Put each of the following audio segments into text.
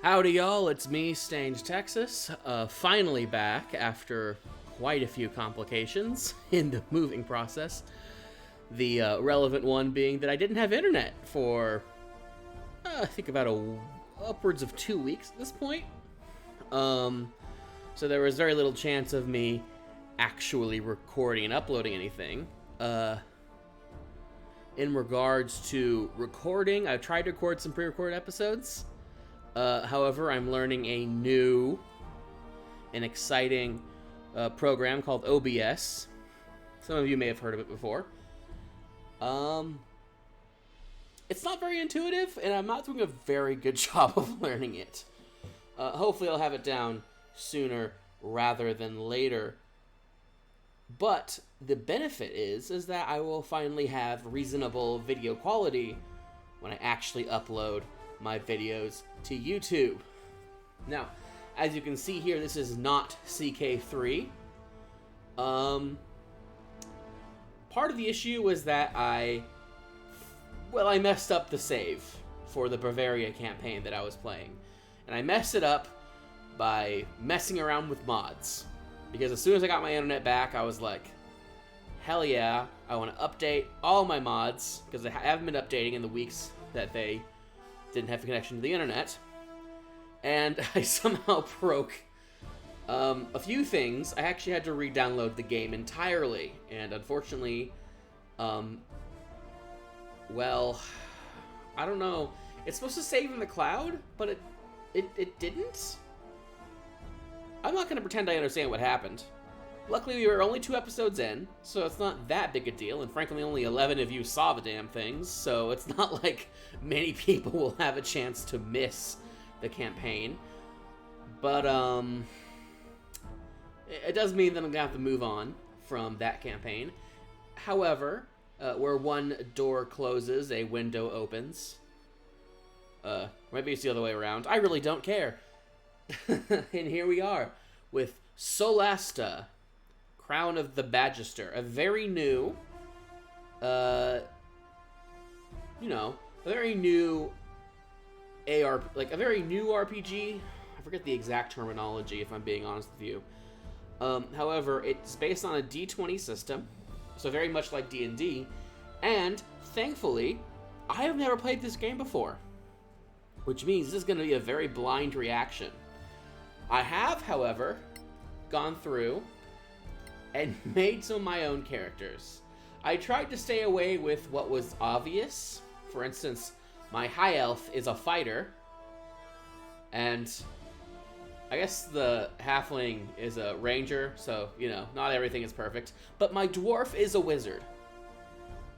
Howdy y'all, it's me, Stange, Texas, finally back after quite a few complications in the moving process. The relevant one being that I didn't have internet for, I think about upwards of 2 weeks at this point. So there was very little chance of me actually recording and uploading anything. In regards to recording, I've tried to record some pre-recorded episodes. However, I'm learning a new and exciting program called OBS. Some of you may have heard of it before. It's not very intuitive, and I'm not doing a very good job of learning it. Hopefully I'll have it down sooner rather than later. But the benefit is that I will finally have reasonable video quality when I actually upload my videos to YouTube. Now, as you can see here, this is not CK3. Part of the issue was that I messed up the save for the Bavaria campaign that I was playing. And I messed it up by messing around with mods. Because as soon as I got my internet back, I was like, hell yeah, I want to update all my mods, because I haven't been updating in the weeks that they didn't have a connection to the internet. And I somehow broke a few things. I actually had to re-download the game entirely. And unfortunately, I don't know. It's supposed to save in the cloud, but it didn't. I'm not going to pretend I understand what happened. Luckily, we were only 2 episodes in, so it's not that big a deal, and frankly, only 11 of you saw the damn things, so it's not like many people will have a chance to miss the campaign. But, it does mean that I'm going to have to move on from that campaign. However, where one door closes, a window opens. Maybe it's the other way around. I really don't care. And here we are with Solasta, Crown of the Magister, a very new, a very new a very new RPG. I forget the exact terminology, if I'm being honest with you. However, it's based on a D20 system, so very much like D&D, and thankfully, I have never played this game before, which means this is going to be a very blind reaction. I have, however, gone through and made some of my own characters. I tried to stay away with what was obvious. For instance, my high elf is a fighter, and I guess the halfling is a ranger, so, not everything is perfect. But my dwarf is a wizard.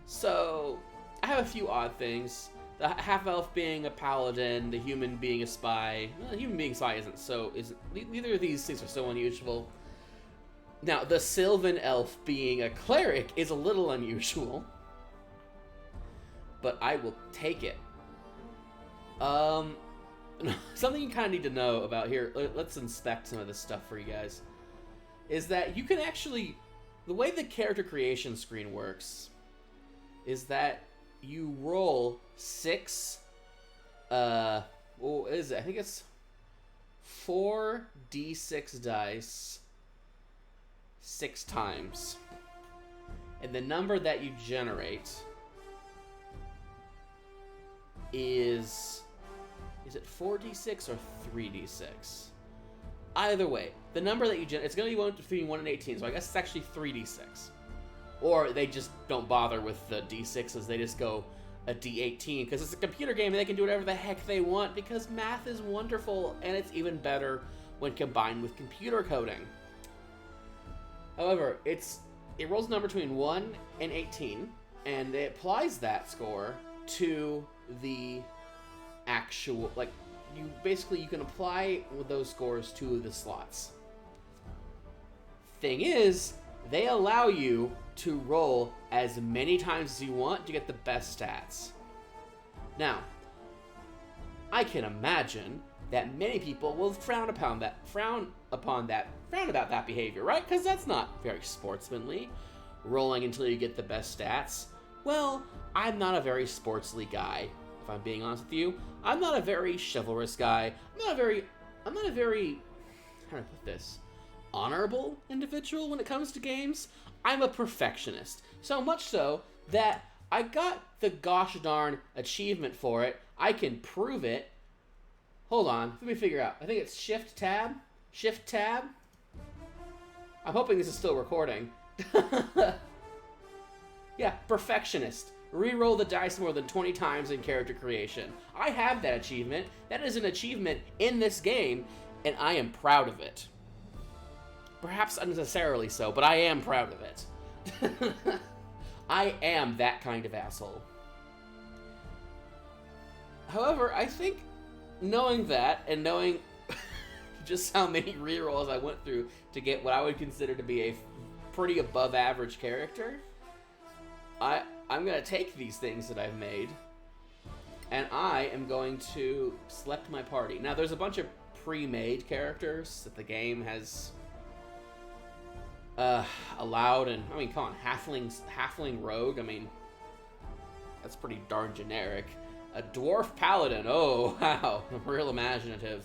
So, I have a few odd things. The half-elf being a paladin, the human being a spy. Well, the human being spy neither of these things are so unusual. Now, the sylvan elf being a cleric is a little unusual, but I will take it. Something you kind of need to know about here, let's inspect some of this stuff for you guys, is that you can actually, the way the character creation screen works is that you roll 6, what is it? I think it's 4d6 dice 6 times. And the number that you generate is it 4d6 or 3d6? Either way, the number that you generate, it's going to be between 1 and 18, so I guess it's actually 3d6. Or they just don't bother with the d6s, they just go a d18, because it's a computer game and they can do whatever the heck they want, because math is wonderful, and it's even better when combined with computer coding. However, it rolls a number between 1 and 18, and it applies that score to the actual, you can apply those scores to the slots. Thing is, they allow you to roll as many times as you want to get the best stats. Now, I can imagine that many people will frown about that behavior, right? Because that's not very sportsmanly, rolling until you get the best stats. Well, I'm not a very sportsly guy. if I'm being honest with you. I'm not a very chivalrous guy. I'm not a very, how do I put this, honorable individual when it comes to games. I'm a perfectionist. So much so that I got the gosh darn achievement for it. I can prove it. Hold on, let me figure out. I think it's Shift Tab. Shift Tab. I'm hoping this is still recording. Yeah, perfectionist. Reroll the dice more than 20 times in character creation. I have that achievement. That is an achievement in this game, and I am proud of it. Perhaps unnecessarily so, but I am proud of it. I am that kind of asshole. However, I think knowing that and knowing just how many rerolls I went through to get what I would consider to be a pretty above average character, I'm going to take these things that I've made and I am going to select my party. Now, there's a bunch of pre-made characters that the game has allowed, and I mean, come on, halfling rogue, I mean, that's pretty darn generic. A dwarf paladin, oh wow, real imaginative.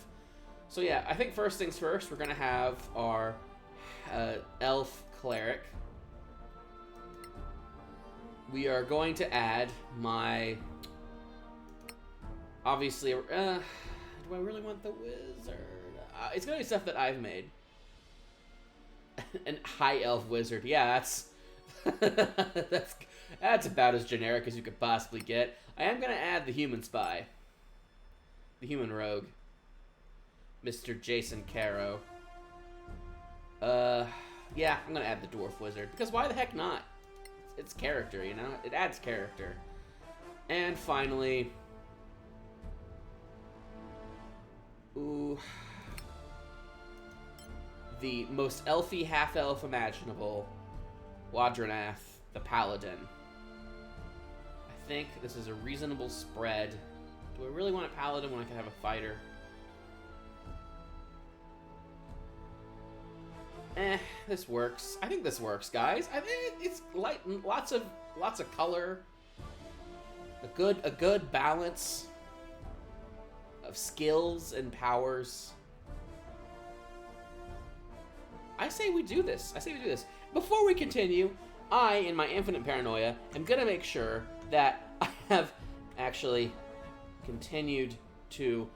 So yeah, I think first things first, we're gonna have our elf cleric. We are going to add my, obviously, do I really want the wizard? It's gonna be stuff that I've made. An high elf wizard, yeah, that's about as generic as you could possibly get. I am gonna add the human spy, the human rogue, Mr. Jason Caro. Yeah, I'm gonna add the dwarf wizard because why the heck not? It's character, you know? It adds character. And finally, ooh, the most elfy half-elf imaginable, Wadranath, the paladin. I think this is a reasonable spread. Do I really want a paladin when I can have a fighter? This works. I think this works, guys. I think it's light, lots of color, a good balance of skills and powers. I say we do this. Before we continue, I, in my infinite paranoia, am gonna make sure that I have actually continued to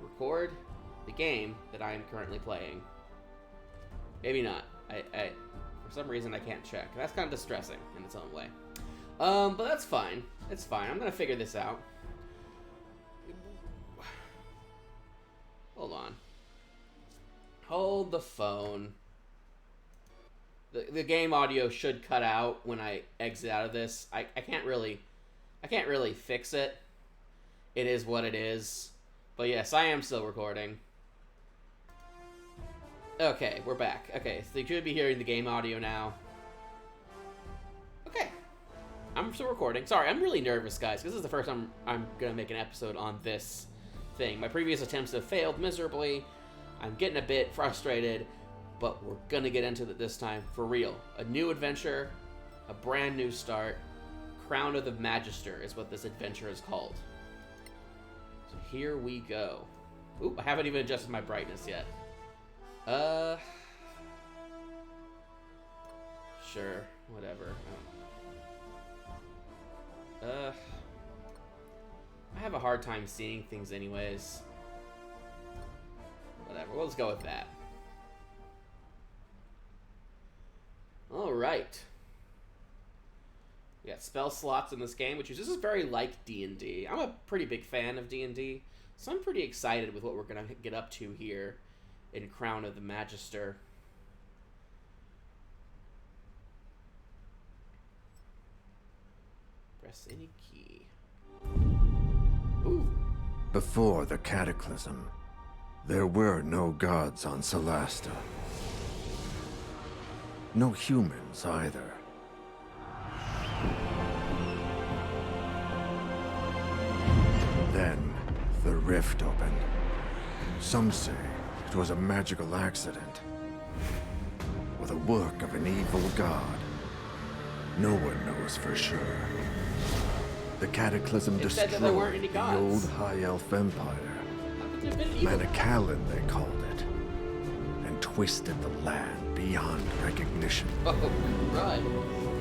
record the game that I am currently playing. Maybe not. I for some reason I can't check. That's kind of distressing in its own way. But that's fine. It's fine. I'm gonna figure this out. Hold on. Hold the phone. The game audio should cut out when I exit out of this. I can't really fix it. It is what it is. But yes, I am still recording. Okay, we're back. Okay, so you should be hearing the game audio now. Okay. I'm still recording. Sorry, I'm really nervous, guys. This is the first time I'm gonna make an episode on this thing. My previous attempts have failed miserably. I'm getting a bit frustrated, but we're gonna get into it this time for real. A new adventure, a brand new start. Crown of the Magister is what this adventure is called. So here we go. Oop, I haven't even adjusted my brightness yet. Sure, whatever. I have a hard time seeing things anyways. Whatever, we'll just go with that. Alright. We got spell slots in this game, which is, this is very like D&D. I'm a pretty big fan of D&D, so I'm pretty excited with what we're gonna get up to here in Crown of the Magister. Press any key. Ooh. Before the Cataclysm, there were no gods on Solasta. No humans either. Then, the rift opened. Some say it was a magical accident, or the work of an evil god. No one knows for sure. The Cataclysm It said that there weren't destroyed any the old gods. High Elf Empire. How could there have been evil? Manicalan, they called it. And twisted the land beyond recognition. Oh, right.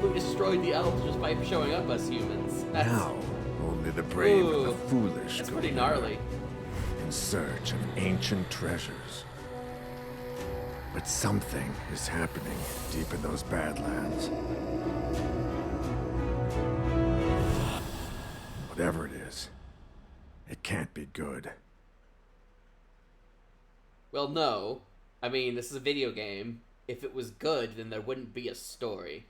We destroyed the elves just by showing up as humans. That's, Now, only the brave and the Ooh, foolish that's go pretty there gnarly. in search of ancient treasures. But something is happening deep in those Badlands. Whatever it is, it can't be good. Well, no. I mean, this is a video game. If it was good, then there wouldn't be a story.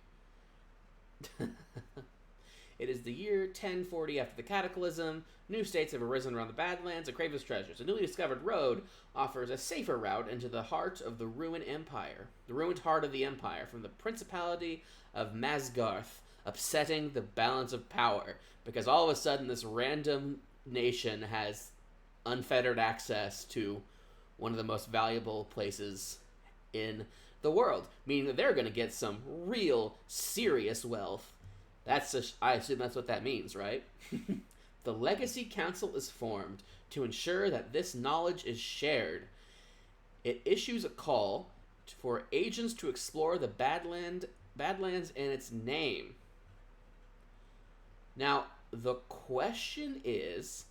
It is the year 1040 after the Cataclysm. New states have arisen around the Badlands and crave its treasures. A newly discovered road offers a safer route into the heart of the ruined empire. The ruined heart of the empire, from the Principality of Masgarth, upsetting the balance of power. Because all of a sudden, this random nation has unfettered access to one of the most valuable places in the world, meaning that they're going to get some real serious wealth. I assume that's what that means, right? The Legacy Council is formed to ensure that this knowledge is shared. It issues a call for agents to explore the Badlands and its name. Now, the question is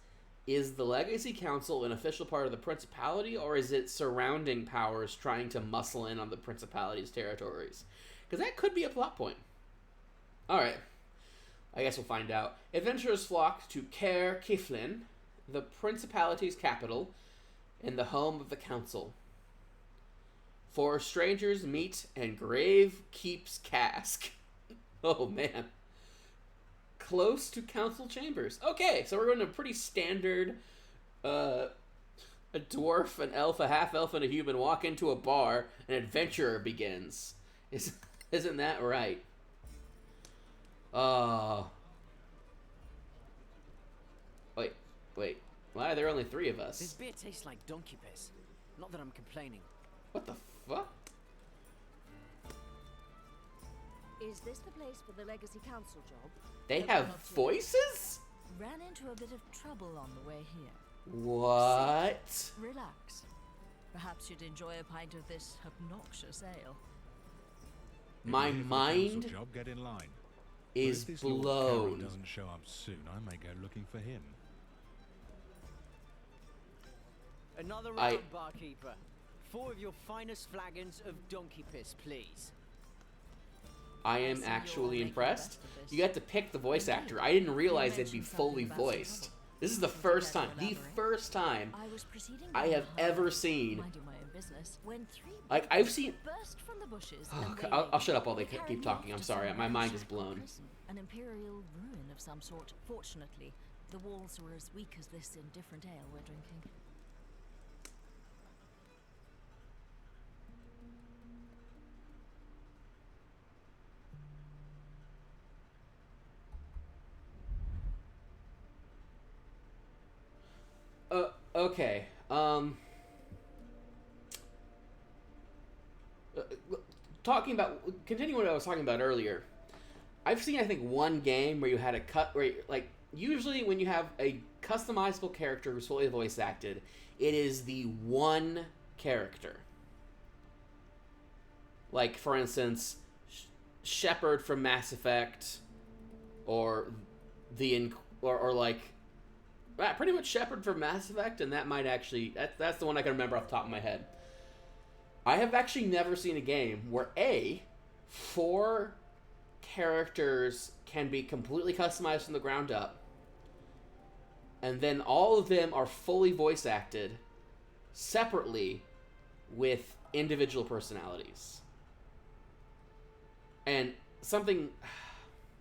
the Legacy Council an official part of the Principality, or is it surrounding powers trying to muscle in on the Principality's territories? Because that could be a plot point. Alright, I guess we'll find out. Adventurers flock to Caer Kiflin, the Principality's capital, and the home of the Council. For strangers meet and Grave Keep's Cask. Oh man. Close to council chambers. Okay, so we're going to pretty standard, a dwarf, an elf, a half-elf, and a human walk into a bar, an adventurer begins. Isn't that right? Wait. Why are there only 3 of us? This beer tastes like donkey piss. Not that I'm complaining. What the fuck? Is this the place for the Legacy Council job? They have voices? Ran into a bit of trouble on the way here. What? Relax. Perhaps you'd enjoy a pint of this obnoxious ale. My If you're here for a mind council job, get in line. is But if this Lord blown. Karen doesn't show up soon, I may go looking for him. Another round, barkeeper. 4 of your finest flagons of donkey piss, please. I am actually impressed. You got to pick the voice actor. I didn't realize they'd be fully voiced. This is the first time I have ever seen. Like, I've seen. Oh, I'll shut up while they keep talking. I'm sorry. My mind is blown. An imperial ruin of some sort. Fortunately, the walls were as weak as this indifferent ale we're drinking. Okay. Continuing what I was talking about earlier. I've seen, I think, one game where you had a cut, usually when you have a customizable character who's fully voice acted, it is the one character. Like, for instance, Shepard from Mass Effect, or pretty much Shepard from Mass Effect, and that might actually... That's the one I can remember off the top of my head. I have actually never seen a game where 4 characters can be completely customized from the ground up, and then all of them are fully voice acted separately with individual personalities. And something...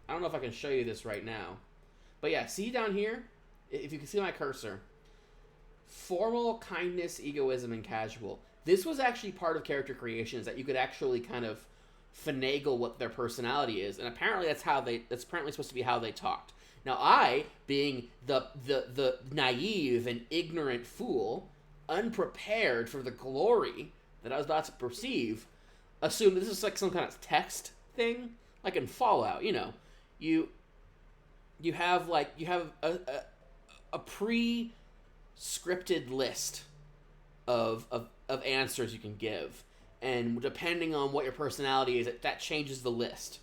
I don't know if I can show you this right now. But yeah, see down here? If you can see my cursor. Formal, kindness, egoism, and casual. This was actually part of character creation, is that you could actually kind of finagle what their personality is. And apparently that's apparently supposed to be how they talked. Now I, being the naive and ignorant fool, unprepared for the glory that I was about to perceive, assumed this is like some kind of text thing. Like in Fallout, you you have a pre-scripted list of answers you can give, and depending on what your personality is, that changes the list.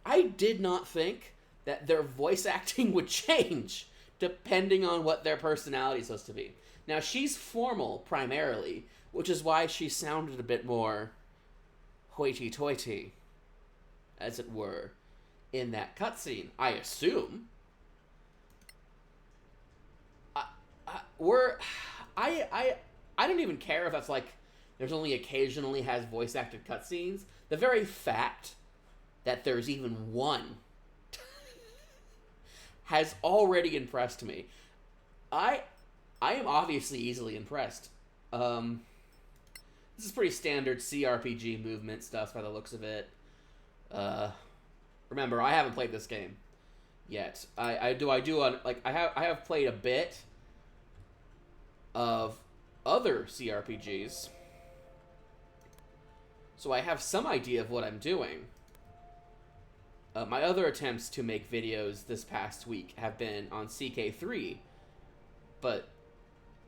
I did not think that their voice acting would change depending on what their personality is supposed to be. Now, she's formal primarily, which is why she sounded a bit more hoity-toity, as it were, in that cutscene, I assume. I don't even care if that's like there's only occasionally has voice acted cutscenes. The very fact that there's even one has already impressed me. I am obviously easily impressed. This is pretty standard CRPG movement stuff by the looks of it. Remember, I haven't played this game yet. I have played a bit of other CRPGs, so I have some idea of what I'm doing. My other attempts to make videos this past week have been on CK3, but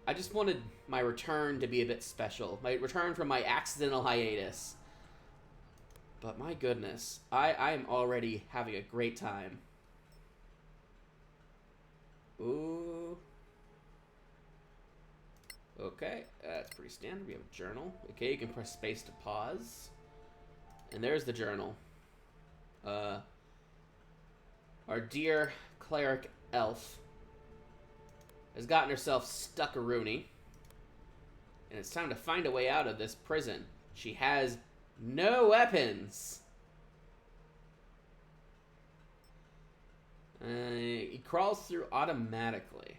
I just wanted my return to be a bit special. My return from my accidental hiatus. But my goodness, I am already having a great time. Ooh. Okay, that's pretty standard. We have a journal. Okay, you can press space to pause. And there's the journal. Our dear cleric elf has gotten herself stuck a Rooney. And it's time to find a way out of this prison. She has no weapons. He crawls through automatically.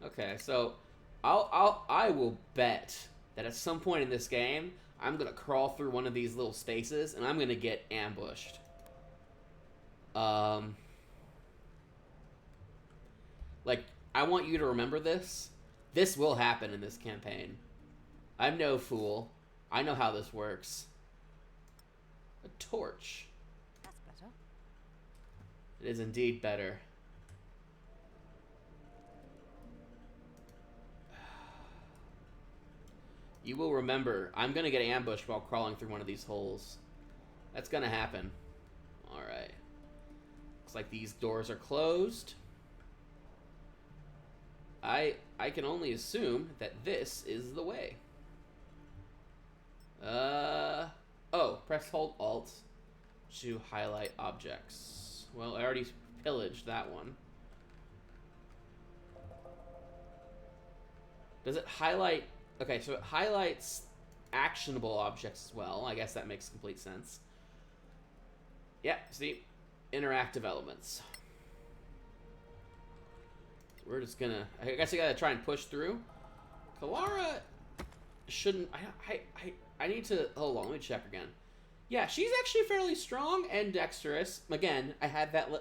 Okay, so I will bet that at some point in this game, I'm gonna crawl through one of these little spaces and I'm gonna get ambushed. Like, I want you to remember this. This will happen in this campaign. I'm no fool. I know how this works. A torch. That's better. It is indeed better. You will remember, I'm gonna get ambushed while crawling through one of these holes. That's gonna happen. Alright. Looks like these doors are closed. I can only assume that this is the way. Oh, press hold Alt to highlight objects. Well, I already pillaged that one. Does it highlight... Okay, so it highlights actionable objects as well. I guess that makes complete sense. Yeah, see? Interactive elements. We're just gonna... I guess I gotta try and push through. Kalara shouldn't... I need to... Hold on, let me check again. Yeah, she's actually fairly strong and dexterous. Again, I had that...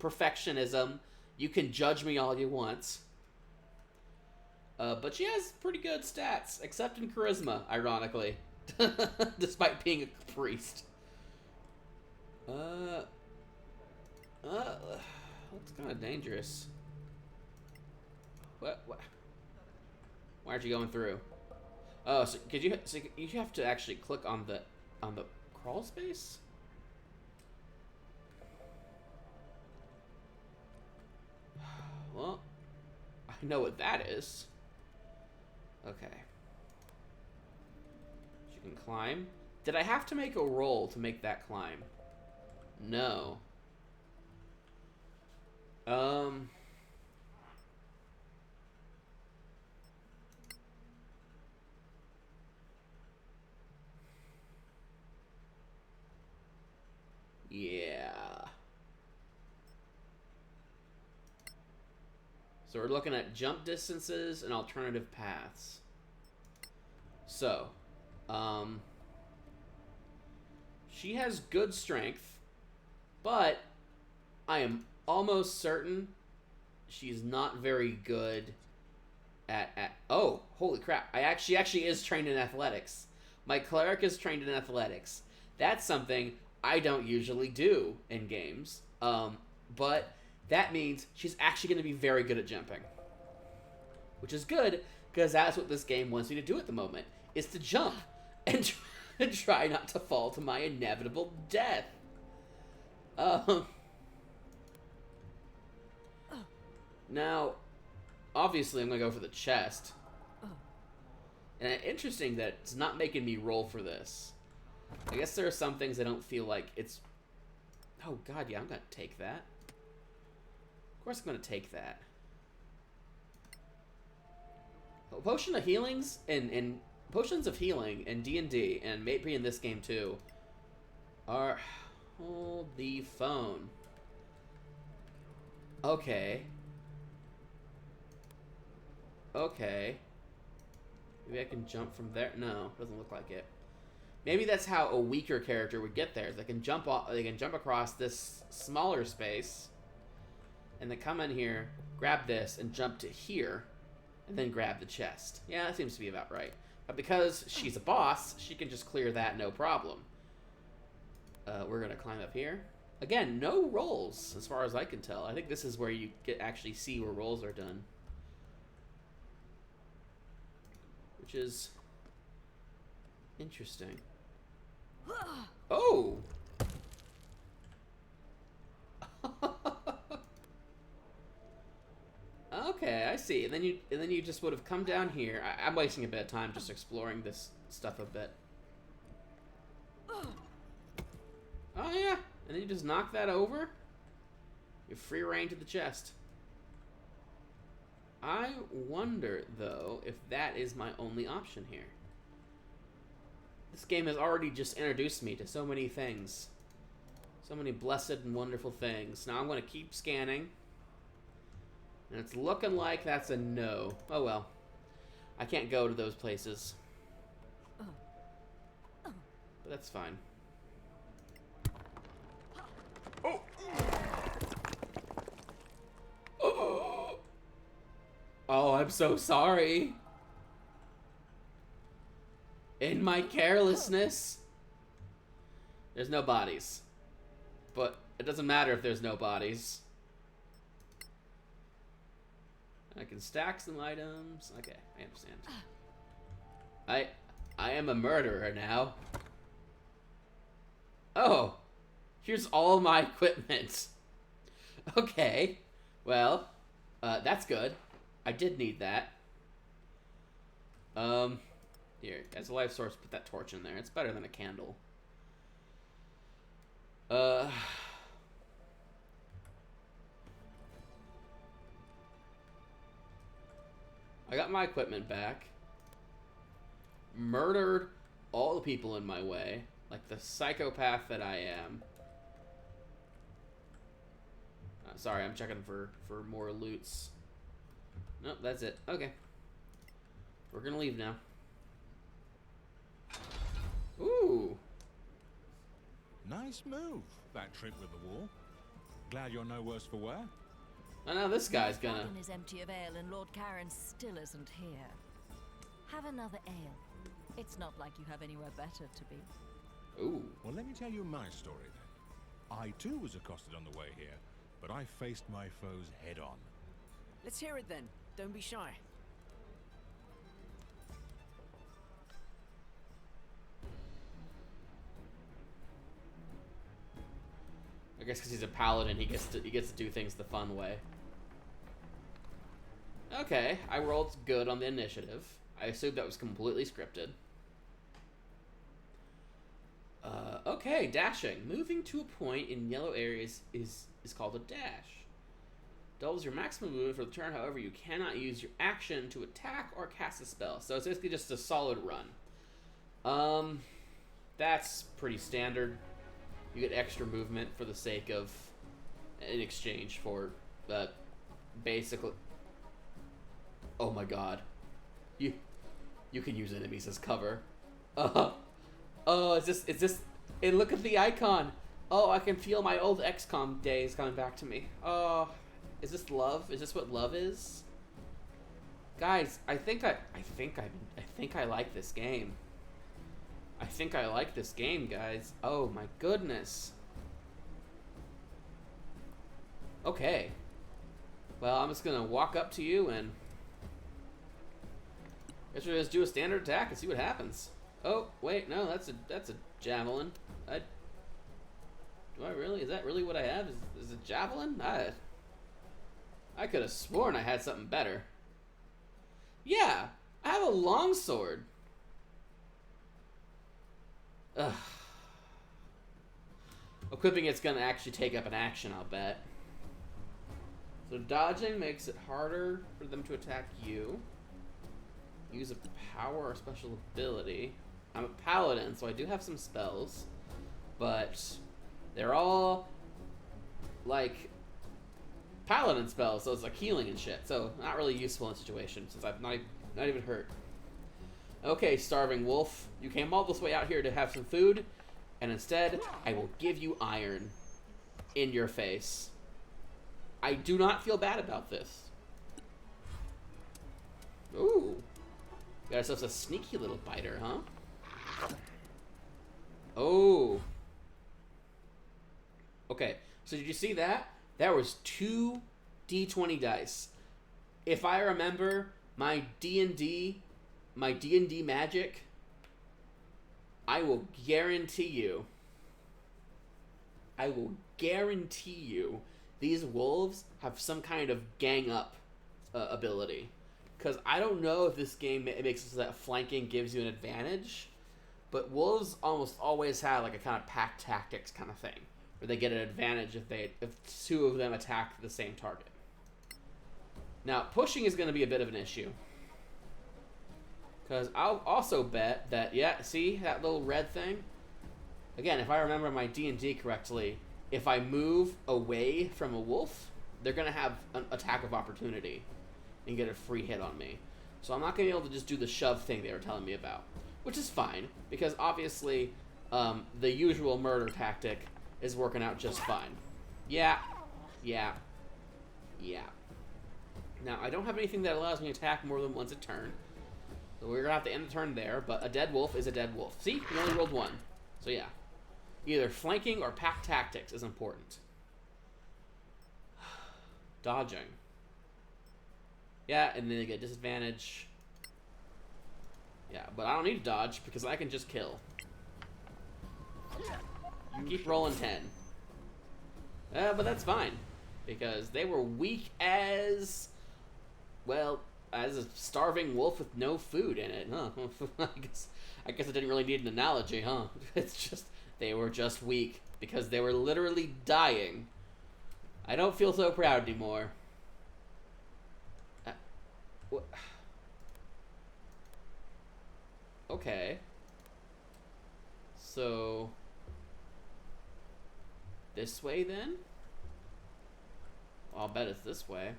perfectionism. You can judge me all you want. But she has pretty good stats, except in charisma, ironically. Despite being a priest. That's kind of dangerous. What? Why aren't you going through? Oh, so could you? So you have to actually click on the crawl space. Well, I know what that is. Okay. You can climb. Did I have to make a roll to make that climb? No. Yeah. So we're looking at jump distances and alternative paths. So, she has good strength, but I am almost certain she's not very good at oh, holy crap. She actually is trained in athletics. My cleric is trained in athletics. That's something I don't usually do in games. But that means she's actually going to be very good at jumping. Which is good, because that's what this game wants me to do at the moment, is to jump and try not to fall to my inevitable death. Now, obviously I'm going to go for the chest. And interesting that it's not making me roll for this. I guess there are some things I don't feel like it's... Oh god, yeah, I'm going to take that. Of course I'm going to take that. Potion of healings and potions of healing in D&D, and maybe in this game too, are... Hold the phone. Okay. Okay. Maybe I can jump from there. No, doesn't look like it. Maybe that's how a weaker character would get there. They can jump off. They can jump across this smaller space, and then come in here, grab this, and jump to here, and then grab the chest. Yeah, that seems to be about right. But because she's a boss, she can just clear that no problem. We're gonna climb up here. Again, no rolls, as far as I can tell. I think this is where you get actually see where rolls are done. Which is interesting. Oh! Okay, I see. And then you just would have come down here. I'm wasting a bit of time just exploring this stuff a bit. Oh yeah, and then you just knock that over. You have free reign to the chest. I wonder, though, if that is my only option here. This game has already just introduced me to so many things. So many blessed and wonderful things. Now I'm going to keep scanning. And it's looking like that's a no. Oh well. I can't go to those places. But that's fine. Oh! Oh, I'm so sorry. In my carelessness. There's no bodies. But it doesn't matter if there's no bodies. I can stack some items. Okay, I understand. I am a murderer now. Oh. Here's all my equipment. Okay. Well, that's good. I did need that. Here, as a life source, put that torch in there. It's better than a candle. I got my equipment back. Murdered all the people in my way, like the psychopath that I am. Sorry, I'm checking for more loots. Nope, that's it. Okay. We're gonna leave now. Ooh. Nice move, that trick with the wall. Glad you're no worse for wear. I know this guy's The gonna... flagon is empty of ale and Lord Karen still isn't here. Have another ale. It's not like you have anywhere better to be. Ooh. Well, let me tell you my story then. I too was accosted on the way here, but I faced my foes head on. Let's hear it then. Don't be shy. I guess because he's a paladin, he gets to do things the fun way. Okay, I rolled good on the initiative. I assumed that was completely scripted. Okay, dashing. Moving to a point in yellow areas is called a dash. Doubles your maximum movement for the turn, however, you cannot use your action to attack or cast a spell. So it's basically just a solid run. That's pretty standard. You get extra movement for the sake of, in exchange for, basically... Oh my god. You can use enemies as cover. Oh, is this, and look at the icon. Oh, I can feel my old XCOM days coming back to me. Oh, is this love? Is this what love is? Guys, I think I like this game. I think I like this game, guys. Oh my goodness. Okay. Well, I'm just gonna walk up to you and guess we'll just do a standard attack and see what happens. Oh, wait, no, that's a javelin. Do I really? Is that really what I have? Is it javelin? I could have sworn I had something better. Yeah, I have a longsword. Ugh. Equipping it's gonna actually take up an action, I'll bet. So dodging makes it harder for them to attack you. Use a power or special ability. I'm a paladin, so I do have some spells, but they're all like paladin spells, so it's like healing and shit. So not really useful in situations since I'm not even hurt. Okay, starving wolf, you came all this way out here to have some food, and instead I will give you iron in your face. I do not feel bad about this. Ooh. Got ourselves a sneaky little biter, huh? Oh. Okay, so did you see that? That was 2 D20 dice. If I remember my D&D magic, I will guarantee you these wolves have some kind of gang up ability. Because I don't know if this game makes it so that flanking gives you an advantage, but wolves almost always have like a kind of pack tactics kind of thing, where they get an advantage if 2 of them attack the same target. Now, pushing is going to be a bit of an issue. Because I'll also bet that, yeah, see that little red thing? Again, if I remember my D&D correctly, if I move away from a wolf, they're going to have an attack of opportunity and get a free hit on me. So I'm not going to be able to just do the shove thing they were telling me about. Which is fine, because obviously the usual murder tactic is working out just fine. Yeah. Now, I don't have anything that allows me to attack more than once a turn. So we're going to have to end the turn there, but a dead wolf is a dead wolf. See? We only rolled 1. So yeah. Either flanking or pack tactics is important. Dodging. Yeah, and then they get disadvantage. Yeah, but I don't need to dodge because I can just kill. Keep rolling 10. But that's fine. Because they were weak as... well, as a starving wolf with no food in it. Huh? I guess I didn't really need an analogy, huh? It's just... they were just weak. Because they were literally dying. I don't feel so proud anymore. Okay. So... this way, then? Well, I'll bet it's this way.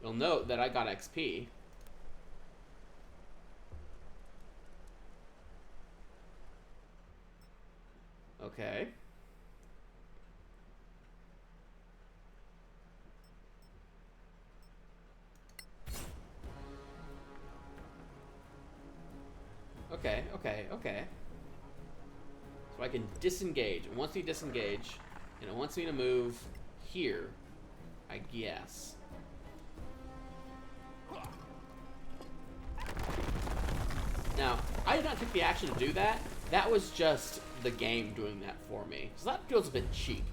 You'll note that I got XP. Okay. Okay. So I can disengage. And once you disengage, and it wants me to move here, I guess. Now, I did not take the action to do that. That was just the game doing that for me. So that feels a bit cheap.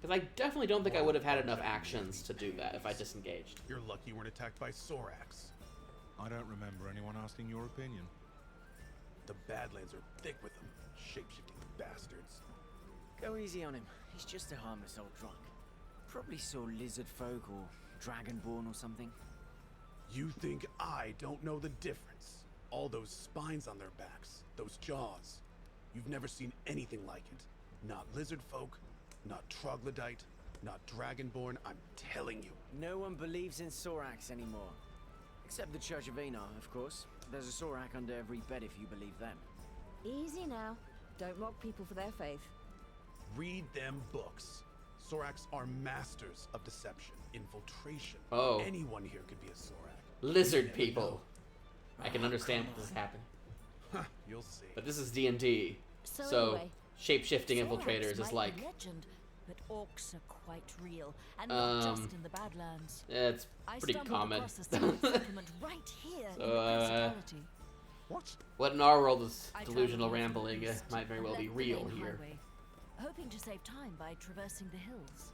Because I definitely don't think I would have had enough actions to do that if I disengaged. You're lucky you weren't attacked by Sorax. I don't remember anyone asking your opinion. The Badlands are thick with them, shape-shifting bastards. Go easy on him. He's just a harmless old drunk. Probably saw lizard folk or dragonborn or something. You think I don't know the difference? All those spines on their backs, those jaws. You've never seen anything like it. Not lizard folk, not troglodyte, not dragonborn, I'm telling you. No one believes in Sorax anymore. Except the Church of Enar, of course. There's a Sorak under every bed if you believe them. Easy now. Don't mock people for their faith. Read them books. Sorax are masters of deception, infiltration. Oh. Anyone here could be a Sorak. Lizard people. I can understand what this is happening. Huh, you'll see. But this is D&D, so anyway, shape-shifting Thorax infiltrators is might like... be legend, but orcs are quite real, and not just in the Badlands. It's I pretty stumbled common. across a secret settlement right here in the So, Principality. what in our world is I delusional traveled north rambling and east might very well and be left the real main here. highway, hoping to save time by traversing the hills.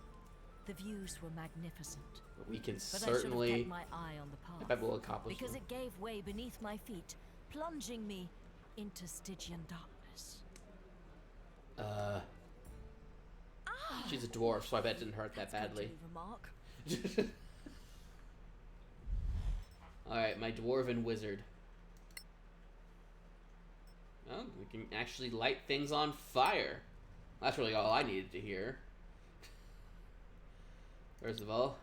The views were magnificent, But we can but I should have certainly... kept my eye on the I path, bet we'll accomplish because them. it gave way beneath my feet, plunging me into Stygian darkness. She's a dwarf, so I bet it didn't hurt that That's good to badly. leave a mark. Alright, my dwarven wizard. Oh, we can actually light things on fire. That's really all I needed to hear. First of all,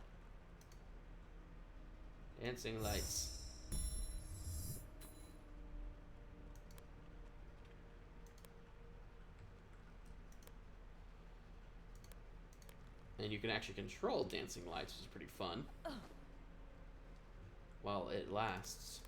dancing lights. And you can actually control dancing lights, which is pretty fun. While it lasts.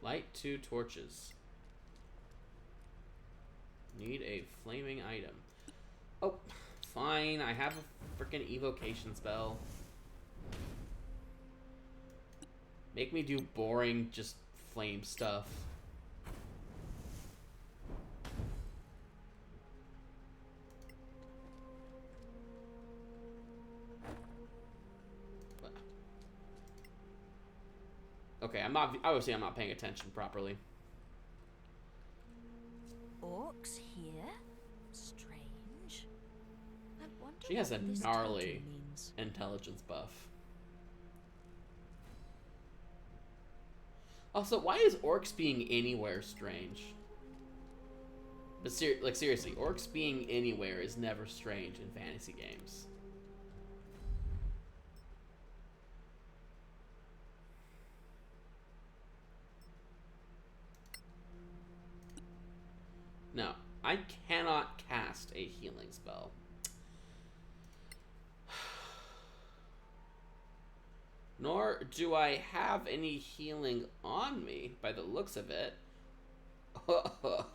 Light 2 torches. Need a flaming item. Oh, fine. I have a freaking evocation spell. Make me do boring, just flame stuff. Okay, obviously I'm not paying attention properly. Orcs here? Strange. I wonder She has a what this gnarly totem means. intelligence buff. Also, why is orcs being anywhere strange? But seriously, orcs being anywhere is never strange in fantasy games. No, I cannot cast a healing spell. Nor do I have any healing on me, by the looks of it. Uh-oh.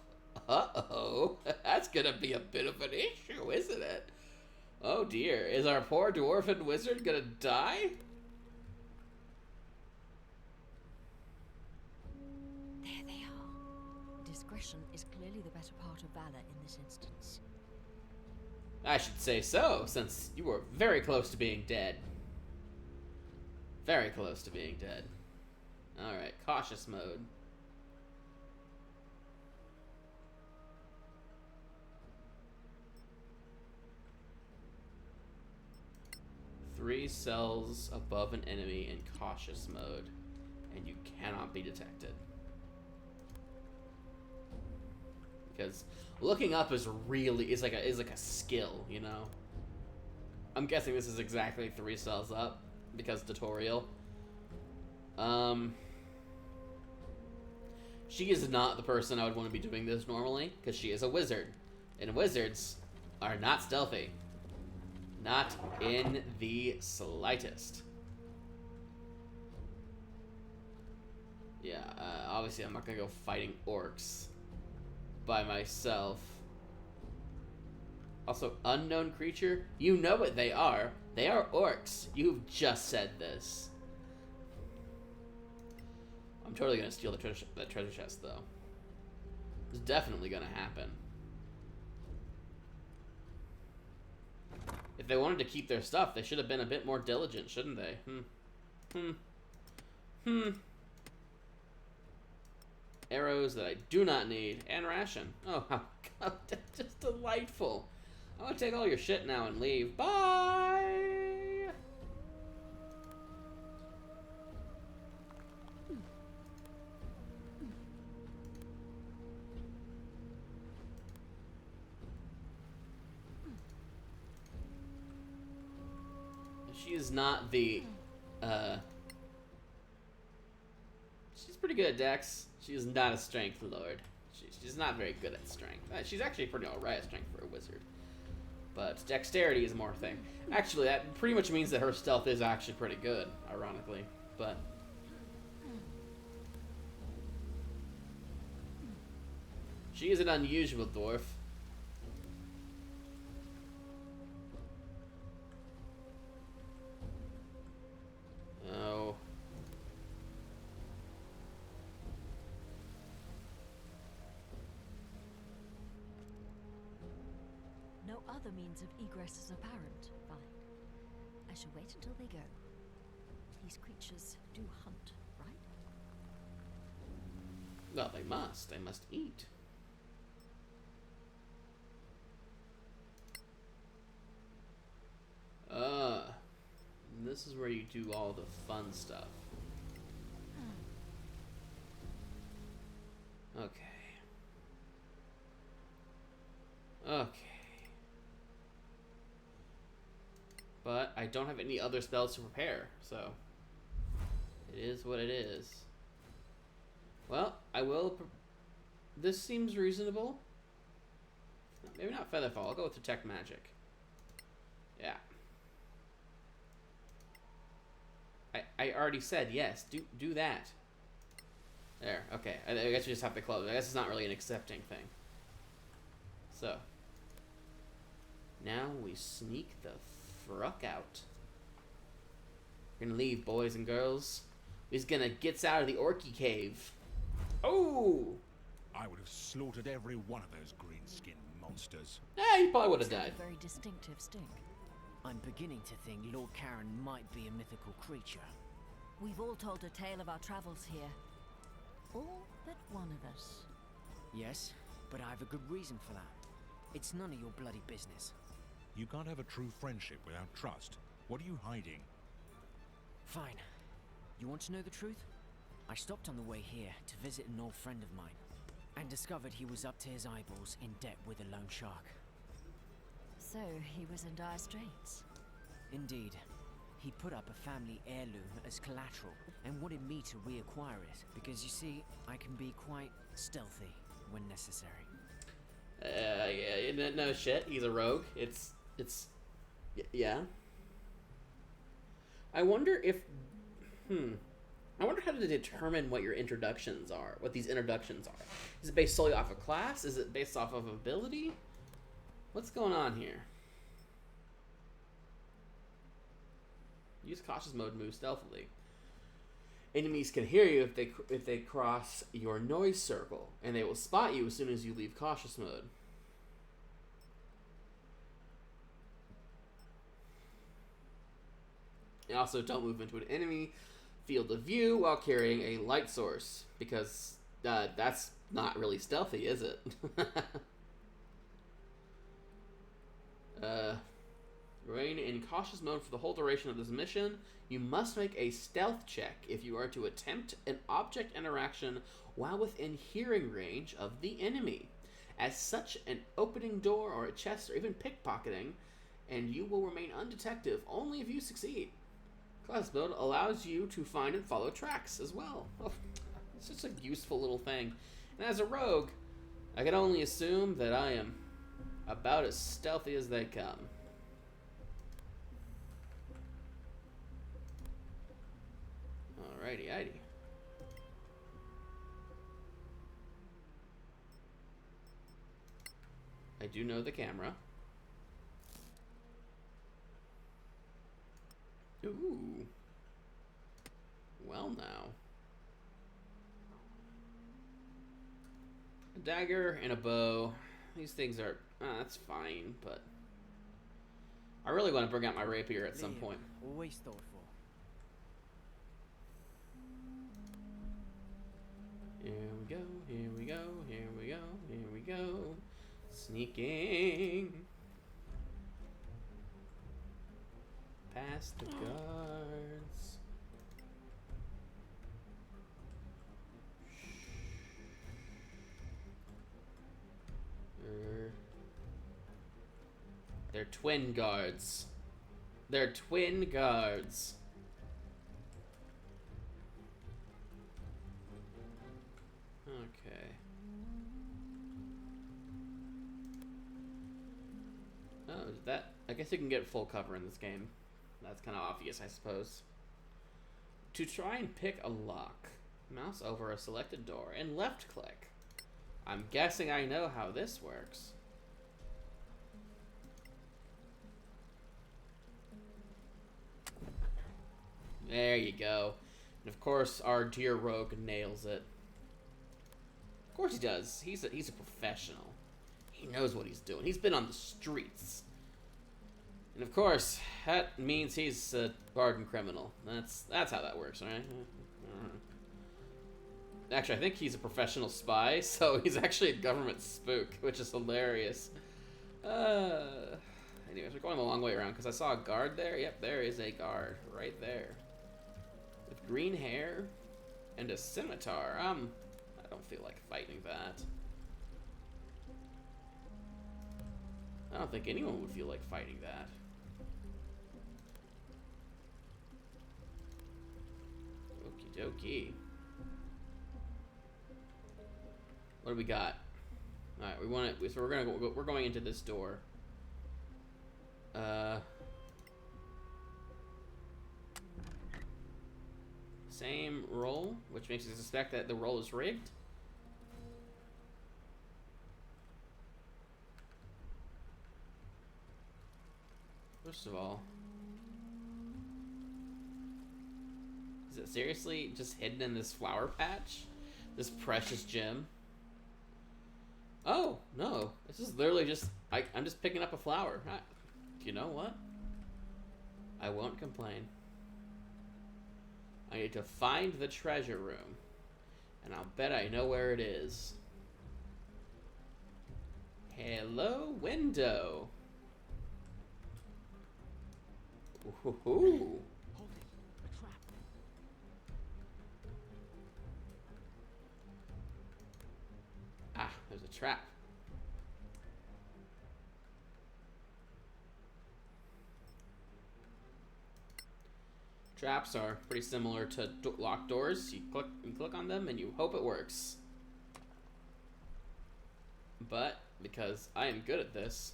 That's gonna be a bit of an issue, isn't it? Oh dear, is our poor dwarven wizard gonna die? There they are. Discretion is clearly the better part of valor in this instance. I should say so, since you were very close to being dead. Very close to being dead. Alright, cautious mode. Three cells above an enemy in cautious mode, and you cannot be detected. Because looking up is like a skill, you know? I'm guessing this is exactly 3 cells up. Because tutorial. She is not the person I would want to be doing this normally, because she is a wizard. And wizards are not stealthy. Not in the slightest. Yeah, obviously I'm not going to go fighting orcs by myself. Also, unknown creature? You know what they are. They are orcs. You've just said this. I'm totally gonna steal the treasure chest, though. It's definitely gonna happen. If they wanted to keep their stuff, they should have been a bit more diligent, shouldn't they? Arrows that I do not need, and ration. Oh, how that's just delightful. I'm gonna take all your shit now and leave. Bye! She is not the, she's pretty good at Dex. She is not a strength lord. She's not very good at strength. She's actually pretty alright at strength for a wizard. But dexterity is more a thing. Actually, that pretty much means that her stealth is actually pretty good, ironically. But she is an unusual dwarf. Oh. No other means of egress is apparent. Fine. I shall wait until they go. These creatures do hunt, right? Well, they must. They must eat. This is where you do all the fun stuff. Okay. Okay. But I don't have any other spells to prepare, so it is what it is. Well, I will. This seems reasonable. Maybe not Featherfall. I'll go with Detect Magic. Yeah. I already said yes. Do that. There. Okay. I guess you just have to close. I guess it's not really an accepting thing. So. Now we sneak the fruck out. We're gonna leave, boys and girls. We's gonna get out of the Orky cave. Oh! I would have slaughtered every one of those green-skinned monsters. Yeah, you probably would have died. A very distinctive stink. I'm beginning to think Lord Karen might be a mythical creature. We've all told a tale of our travels here. All but one of us. Yes, but I have a good reason for that. It's none of your bloody business. You can't have a true friendship without trust. What are you hiding? Fine. You want to know the truth? I stopped on the way here to visit an old friend of mine, and discovered he was up to his eyeballs in debt with a loan shark. So he was in dire straits. Indeed. He put up a family heirloom as collateral and wanted me to reacquire it because, you see, I can be quite stealthy when necessary. Yeah, no shit. He's a rogue. Yeah. I wonder if, I wonder how to determine what your introductions are, what these introductions are. Is it based solely off of class? Is it based off of ability? What's going on here? Use cautious mode, move stealthily. Enemies can hear you if they cross your noise circle, and they will spot you as soon as you leave cautious mode. And also, don't move into an enemy field of view while carrying a light source, because that's not really stealthy, is it? Remain in cautious mode for the whole duration of this mission. You must make a stealth check if you are to attempt an object interaction while within hearing range of the enemy. As such, an opening door or a chest or even pickpocketing, and you will remain undetected only if you succeed. Class mode allows you to find and follow tracks as well. Oh, it's just a useful little thing. And as a rogue, I can only assume that I am about as stealthy as they come. Alrighty. I do know the camera. Ooh. Well now. A dagger and a bow. These things are... that's fine, but... I really want to bring out my rapier at some point. Always thoughtful. Here we go. Sneaking. Past the guards. They're twin guards. They're twin guards. that, I guess you can get full cover in this game. That's kind of obvious, I suppose. To try and pick a lock, mouse over a selected door and left click. I'm guessing I know how this works. There you go. And of course, our dear rogue nails it. Of course he does. He's a professional. He knows what he's doing. He's been on the streets. And of course, that means he's a hardened criminal. That's how that works, right? Actually, I think he's a professional spy, so he's actually a government spook, which is hilarious. Anyways, we're going the long way around because I saw a guard there. Yep, there is a guard right there. With green hair and a scimitar. I don't feel like fighting that. I don't think anyone would feel like fighting that. Okie dokie. What do we got? All right, we want it. So we're going into this door. Same roll, which makes us suspect that the roll is rigged. First of all, is it seriously just hidden in this flower patch? This precious gem? Oh, no. This is literally just... I'm just picking up a flower. You know what? I won't complain. I need to find the treasure room. And I'll bet I know where it is. Hello, window. Ooh. Hold it. A trap. Ah, there's a trap. Traps are pretty similar to locked doors. You click on them and you hope it works. But because I am good at this,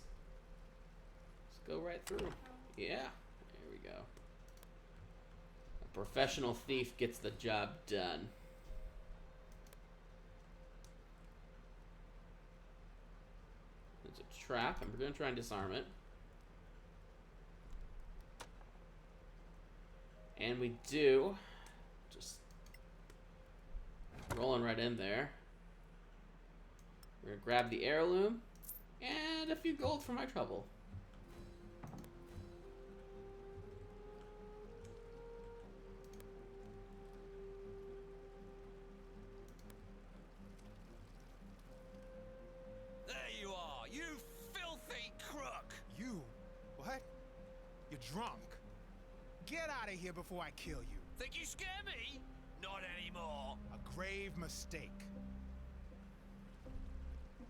let's go right through. Yeah, there we go. A professional thief gets the job done. There's a trap, and we're going to try and disarm it. And we do. Just rolling right in there. We're going to grab the heirloom and a few gold for my trouble. There you are, you filthy crook! You? What? You're drunk. Get out of here before I kill you. Think you scare me? Not anymore. A grave mistake.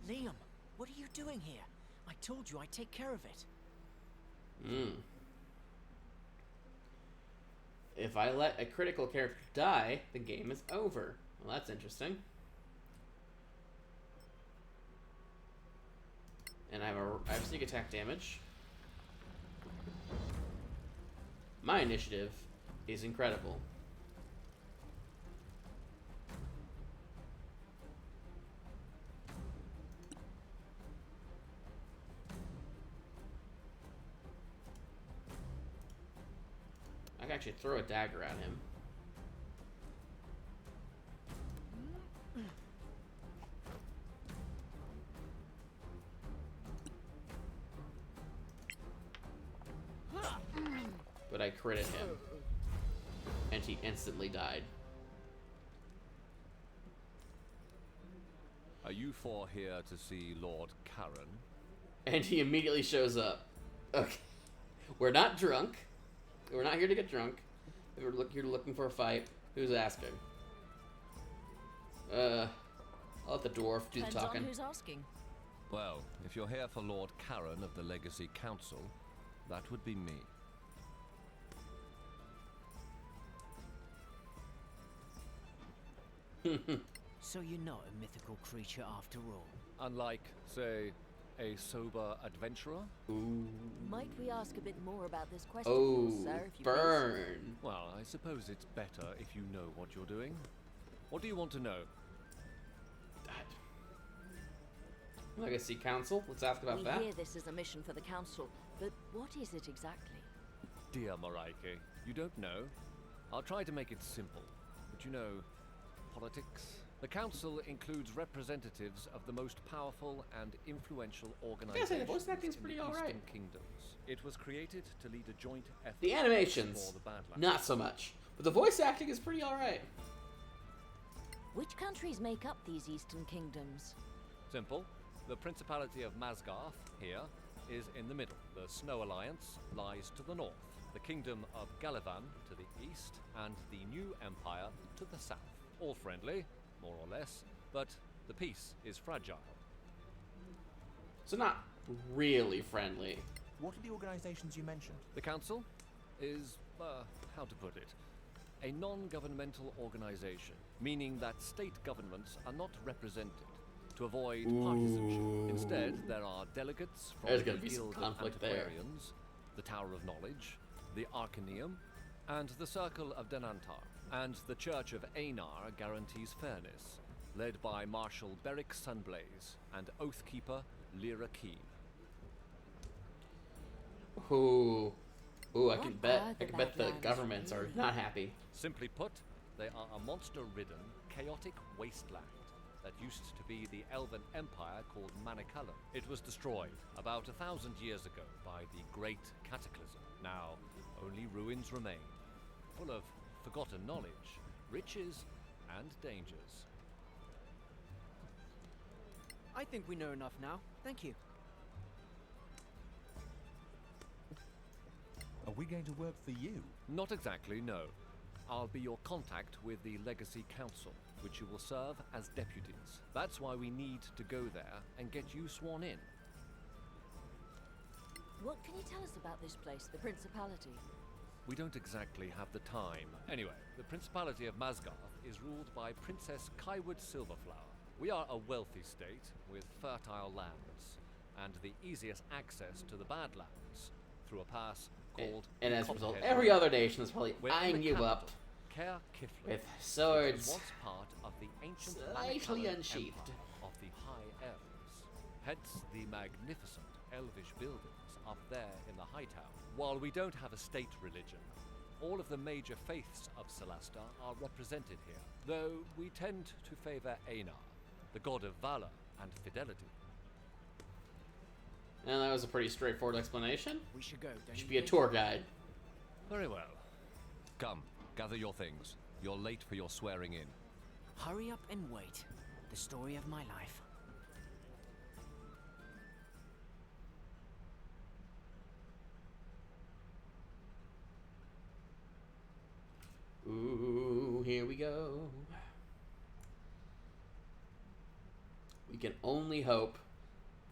Liam, what are you doing here? I told you I'd take care of it. If I let a critical character die, the game is over. Well, that's interesting. And I have sneak attack damage. My initiative is incredible. I can actually throw a dagger at him. But I critted him. And he instantly died. Are you four here to see Lord Karen? And he immediately shows up. Okay. We're not drunk. We're not here to get drunk. We're here looking for a fight. Who's asking? I'll let the dwarf do the Depends talking. on who's asking. Well, if you're here for Lord Karen of the Legacy Council, that would be me. So you're not a mythical creature after all. Unlike, say, A sober adventurer? Ooh. Might we ask a bit more about this quest of yours, Oh, sir, if you please? burn. Well, I suppose it's better if you know what you're doing. What do you want to know? Legacy Council. Let's ask about We that. hear this is a mission for the council, but what is it exactly? Dear Mareike, you don't know? I'll try to make it simple. But you know, politics? The council includes representatives of the most powerful and influential organizations voice acting's in pretty the alright. Eastern Kingdoms. It was created to lead a joint effort The to animations, explore the Badlands. not so much. But the voice acting is pretty alright. Which countries make up these eastern kingdoms? Simple. The Principality of Masgarth, here, is in the middle. The Snow Alliance lies to the north. The Kingdom of Galavan to the east, and the New Empire to the south. All friendly, more or less, but the peace is fragile. So not really friendly. What are the organizations you mentioned? The Council is, how to put it, a non-governmental organization, meaning that state governments are not represented. To avoid partisanship. Instead, there are delegates from There's the gonna be some Guild of conflict there. Antiquarians, the Tower of Knowledge, the Arcaneum, and the Circle of Denantar. And the Church of Einar guarantees fairness, led by Marshal Beric Sunblaze and Oathkeeper Lyra Keen. Ooh. Ooh, I What can bet. are I the can bet the Badlands governments are really? not happy. Simply put, they are a monster-ridden, chaotic wasteland that used to be the Elven Empire called Maniculum. It was destroyed about 1,000 years ago by the Great Cataclysm. Now, only ruins remain, full of forgotten knowledge, riches, and dangers. I think we know enough now. Thank you. Are we going to work for you? Not exactly, no. I'll be your contact with the Legacy Council, which you will serve as deputies. That's why we need to go there and get you sworn in. What can you tell us about this place, the Principality? We don't exactly have the time. Anyway, the Principality of Masgarth is ruled by Princess Kaiwood Silverflower. We are a wealthy state with fertile lands, and the easiest access to the Badlands through a pass called... And the as a result, Copperhead every Road. other nation is probably We're in eyeing the you capital, up Caer Kiflin, with which was swords once part of the ancient slightly Maniculum unsheathed. Empire of the High Elves. Hence the magnificent elvish buildings up there in the High Tower. While we don't have a state religion, all of the major faiths of Solasta are represented here, though we tend to favor Einar, the god of valor and fidelity. And that was a pretty straightforward explanation. We should go, don't Should you be a think? tour guide. Very well. Come, gather your things. You're late for your swearing in. Hurry up and wait. The story of my life. Ooh, here we go. We can only hope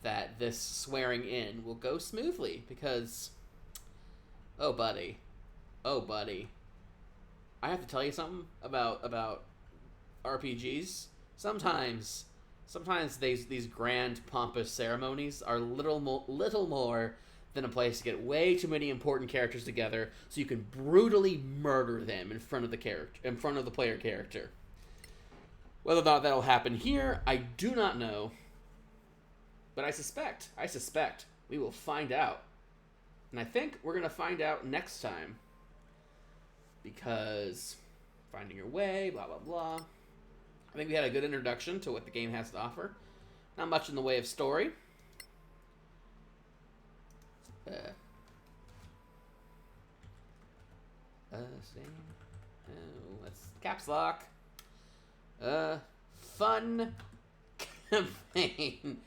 that this swearing in will go smoothly because, oh buddy, I have to tell you something about RPGs. Sometimes these grand pompous ceremonies are little more than a place to get way too many important characters together so you can brutally murder them in front of the player character. Whether or not that'll happen here, I do not know. But I suspect we will find out. And I think we're going to find out next time. Because finding your way, blah, blah, blah. I think we had a good introduction to what the game has to offer. Not much in the way of story. Let's caps lock. Fun campaign.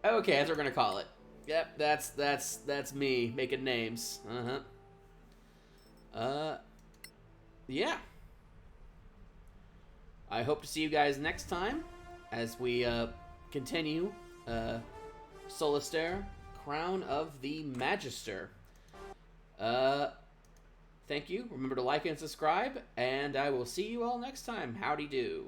Okay, that's what we're gonna call it. Yep, that's me making names. Yeah. I hope to see you guys next time as we continue Solasta, Crown of the Magister. Thank you. Remember to like and subscribe, and I will see you all next time. Howdy do.